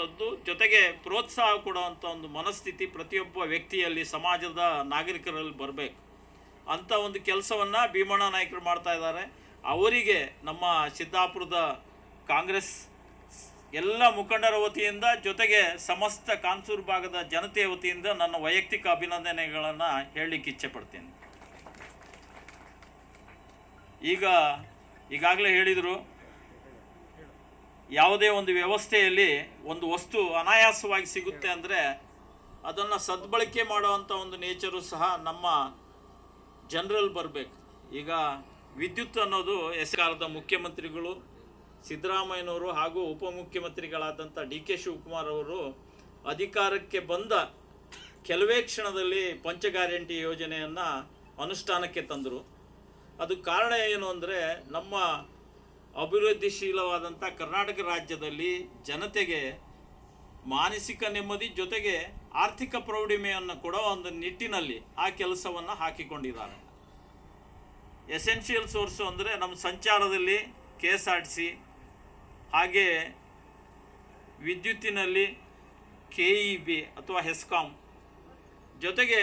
ಕೊಡುವಂಥದ್ದು, ಜೊತೆಗೆ ಪ್ರೋತ್ಸಾಹ ಕೊಡುವಂಥ ಒಂದು ಮನಸ್ಥಿತಿ ಪ್ರತಿಯೊಬ್ಬ ವ್ಯಕ್ತಿಯಲ್ಲಿ, ಸಮಾಜದ ನಾಗರಿಕರಲ್ಲಿ ಬರಬೇಕು ಅಂಥ ಒಂದು ಕೆಲಸವನ್ನು ಭೀಮಣ್ಣ ನಾಯಕರು ಮಾಡ್ತಾ ಇದ್ದಾರೆ. ಅವರಿಗೆ ನಮ್ಮ ಸಿದ್ದಾಪುರದ ಕಾಂಗ್ರೆಸ್ ಎಲ್ಲ ಮುಖಂಡರ ವತಿಯಿಂದ, ಜೊತೆಗೆ ಸಮಸ್ತ ಕಾನ್ಸೂರು ಭಾಗದ ಜನತೆಯ ವತಿಯಿಂದ ನನ್ನ ವೈಯಕ್ತಿಕ ಅಭಿನಂದನೆಗಳನ್ನು ಹೇಳಲಿಕ್ಕೆ ಇಚ್ಛೆ ಪಡ್ತೀನಿ. ಈಗಾಗಲೇ ಹೇಳಿದರು, ಯಾವುದೇ ಒಂದು ವ್ಯವಸ್ಥೆಯಲ್ಲಿ ಒಂದು ವಸ್ತು ಅನಾಯಾಸವಾಗಿ ಸಿಗುತ್ತೆ ಅಂದರೆ ಅದನ್ನು ಸದ್ಬಳಕೆ ಮಾಡುವಂಥ ಒಂದು ನೇಚರು ಸಹ ನಮ್ಮ ಜನರಲ್ಲಿ ಬರಬೇಕು. ಈಗ ವಿದ್ಯುತ್ ಅನ್ನೋದು ಕಾಲದ ಮುಖ್ಯಮಂತ್ರಿಗಳು ಸಿದ್ದರಾಮಯ್ಯನವರು ಹಾಗೂ ಉಪಮುಖ್ಯಮಂತ್ರಿಗಳಾದಂಥ ಡಿ.ಕೆ. ಶಿವಕುಮಾರ್ ಅವರು ಅಧಿಕಾರಕ್ಕೆ ಬಂದ ಕೆಲವೇ ಕ್ಷಣದಲ್ಲಿ ಪಂಚ ಗ್ಯಾರಂಟಿ ಯೋಜನೆಯನ್ನು ಅನುಷ್ಠಾನಕ್ಕೆ ತಂದರು. ಅದು ಕಾರಣ ಏನು ಅಂದರೆ, ನಮ್ಮ ಅಭಿವೃದ್ಧಿಶೀಲವಾದಂಥ ಕರ್ನಾಟಕ ರಾಜ್ಯದಲ್ಲಿ ಜನತೆಗೆ ಮಾನಸಿಕ ನೆಮ್ಮದಿ ಜೊತೆಗೆ ಆರ್ಥಿಕ ಪ್ರೌಢಿಮೆಯನ್ನು ಕೊಡೋ ಒಂದು ನಿಟ್ಟಿನಲ್ಲಿ ಆ ಕೆಲಸವನ್ನು ಹಾಕಿಕೊಂಡಿದ್ದಾರೆ. ಎಸೆನ್ಷಿಯಲ್ ಸೋರ್ಸು ಅಂದರೆ ನಮ್ಮ ಸಂಚಾರದಲ್ಲಿ KSRTC, ಹಾಗೆ ವಿದ್ಯುತ್ತಿನಲ್ಲಿ KEB ಅಥವಾ ಹೆಸ್ಕಾಂ, ಜೊತೆಗೆ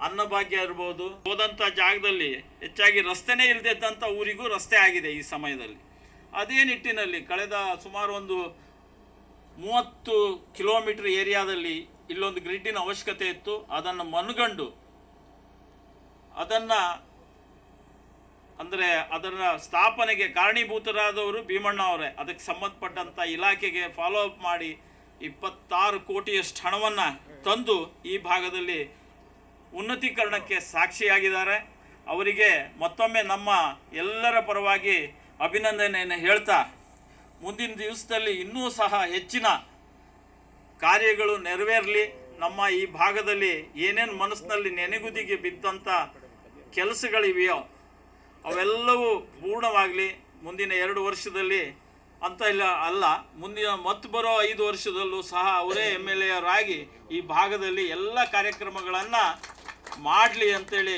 ಅನ್ನಭಾಗ್ಯ ಇರ್ಬೋದು. ಹೋದಂಥ ಜಾಗದಲ್ಲಿ ಹೆಚ್ಚಾಗಿ ರಸ್ತೆನೇ ಇಲ್ಲದಿದ್ದಂಥ ಊರಿಗೂ ರಸ್ತೆ ಆಗಿದೆ ಈ ಸಮಯದಲ್ಲಿ. ಅದೇ ನಿಟ್ಟಿನಲ್ಲಿ ಕಳೆದ ಸುಮಾರು ಒಂದು 30 ಕಿಲೋಮೀಟರ್ ಏರಿಯಾದಲ್ಲಿ ಇಲ್ಲೊಂದು ಗ್ರಿಡ್ಡಿನ ಅವಶ್ಯಕತೆ ಇತ್ತು. ಅದನ್ನು ಮನಗಂಡು ಅದರ ಸ್ಥಾಪನೆಗೆ ಕಾರಣೀಭೂತರಾದವರು ಭೀಮಣ್ಣ ಅವರೇ. ಅದಕ್ಕೆ ಸಂಬಂಧಪಟ್ಟಂಥ ಇಲಾಖೆಗೆ ಫಾಲೋ ಅಪ್ ಮಾಡಿ 26 ಕೋಟಿಯಷ್ಟು ಹಣವನ್ನು ತಂದು ಈ ಭಾಗದಲ್ಲಿ ಉನ್ನತೀಕರಣಕ್ಕೆ ಸಾಕ್ಷಿಯಾಗಿದ್ದಾರೆ. ಅವರಿಗೆ ಮತ್ತೊಮ್ಮೆ ನಮ್ಮ ಎಲ್ಲರ ಪರವಾಗಿ ಅಭಿನಂದನೆಯನ್ನು ಹೇಳ್ತಾ, ಮುಂದಿನ ದಿವಸದಲ್ಲಿ ಇನ್ನೂ ಸಹ ಹೆಚ್ಚಿನ ಕಾರ್ಯಗಳು ನೆರವೇರಲಿ. ನಮ್ಮ ಈ ಭಾಗದಲ್ಲಿ ಏನೇನು ಮನಸ್ಸಿನಲ್ಲಿ ನೆನೆಗುದಿಗೆ ಬಿದ್ದಂಥ ಕೆಲಸಗಳಿವೆಯೋ ಅವೆಲ್ಲವೂ ಪೂರ್ಣವಾಗಲಿ. ಮುಂದಿನ 2 ವರ್ಷದಲ್ಲಿ ಅಂತ ಅಲ್ಲ, ಮುಂದಿನ ಮತ್ತೆ ಬರೋ 5 ವರ್ಷದಲ್ಲೂ ಸಹ ಅವರೇ MLA ಆಗಿ ಈ ಭಾಗದಲ್ಲಿ ಎಲ್ಲ ಕಾರ್ಯಕ್ರಮಗಳನ್ನು ಮಾಡಲಿ ಅಂತೇಳಿ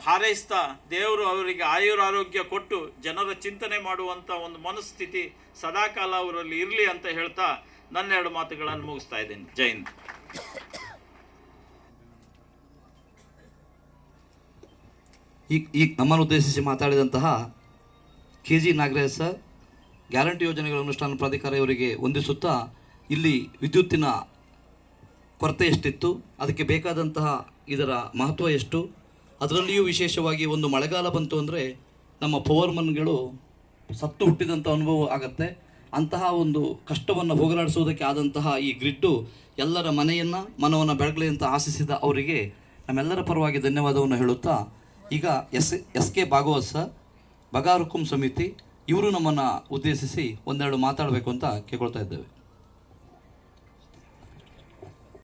ಹಾರೈಸ್ತಾ, ದೇವರು ಅವರಿಗೆ ಆಯುರಾರೋಗ್ಯ ಕೊಟ್ಟು ಜನರ ಚಿಂತನೆ ಮಾಡುವಂಥ ಒಂದು ಮನಸ್ಥಿತಿ ಸದಾಕಾಲ ಅವರಲ್ಲಿ ಇರಲಿ ಅಂತ ಹೇಳ್ತಾ ನನ್ನ 2 ಮಾತುಗಳನ್ನು ಮುಗಿಸ್ತಾ ಇದ್ದೀನಿ. ಜೈ ಹಿಂದ್. ಈಗ ನಮ್ಮನ್ನು ಉದ್ದೇಶಿಸಿ ಮಾತಾಡಿದಂತಹ KG ನಾಗರಾಜ್ ಸರ್, ಗ್ಯಾರಂಟಿ ಯೋಜನೆಗಳ ಅನುಷ್ಠಾನ ಪ್ರಾಧಿಕಾರ ಇವರಿಗೆ ವಂದಿಸುತ್ತಾ, ಇಲ್ಲಿ ವಿದ್ಯುತ್ತಿನ ಕೊರತೆ ಎಷ್ಟಿತ್ತು, ಅದಕ್ಕೆ ಬೇಕಾದಂತಹ ಇದರ ಮಹತ್ವ ಎಷ್ಟು, ಅದರಲ್ಲಿಯೂ ವಿಶೇಷವಾಗಿ ಒಂದು ಮಳೆಗಾಲ ಬಂತು ಅಂದರೆ ನಮ್ಮ ಪವರ್ಮನ್ಗಳು ಸತ್ತು ಹುಟ್ಟಿದಂಥ ಅನುಭವ ಆಗುತ್ತೆ. ಅಂತಹ ಒಂದು ಕಷ್ಟವನ್ನು ಹೋಗಲಾಡಿಸುವುದಕ್ಕೆ ಆದಂತಹ ಈ ಗ್ರಿಡ್ಡು ಎಲ್ಲರ ಮನವನ್ನು ಬೆಳಗಲಿ ಅಂತ ಆಶಿಸಿದ ಅವರಿಗೆ ನಮ್ಮೆಲ್ಲರ ಪರವಾಗಿ ಧನ್ಯವಾದವನ್ನು ಹೇಳುತ್ತಾ, ಈಗ SK ಭಾಗವತ್ ಸರ್, ಬಗಾರ್ ಹುಕುಂ ಸಮಿತಿ, ಇವರು ನಮ್ಮನ್ನು ಉದ್ದೇಶಿಸಿ ಒಂದೆರಡು ಮಾತಾಡಬೇಕು ಅಂತ ಕೇಳ್ಕೊಳ್ತಾ ಇದ್ದೇವೆ.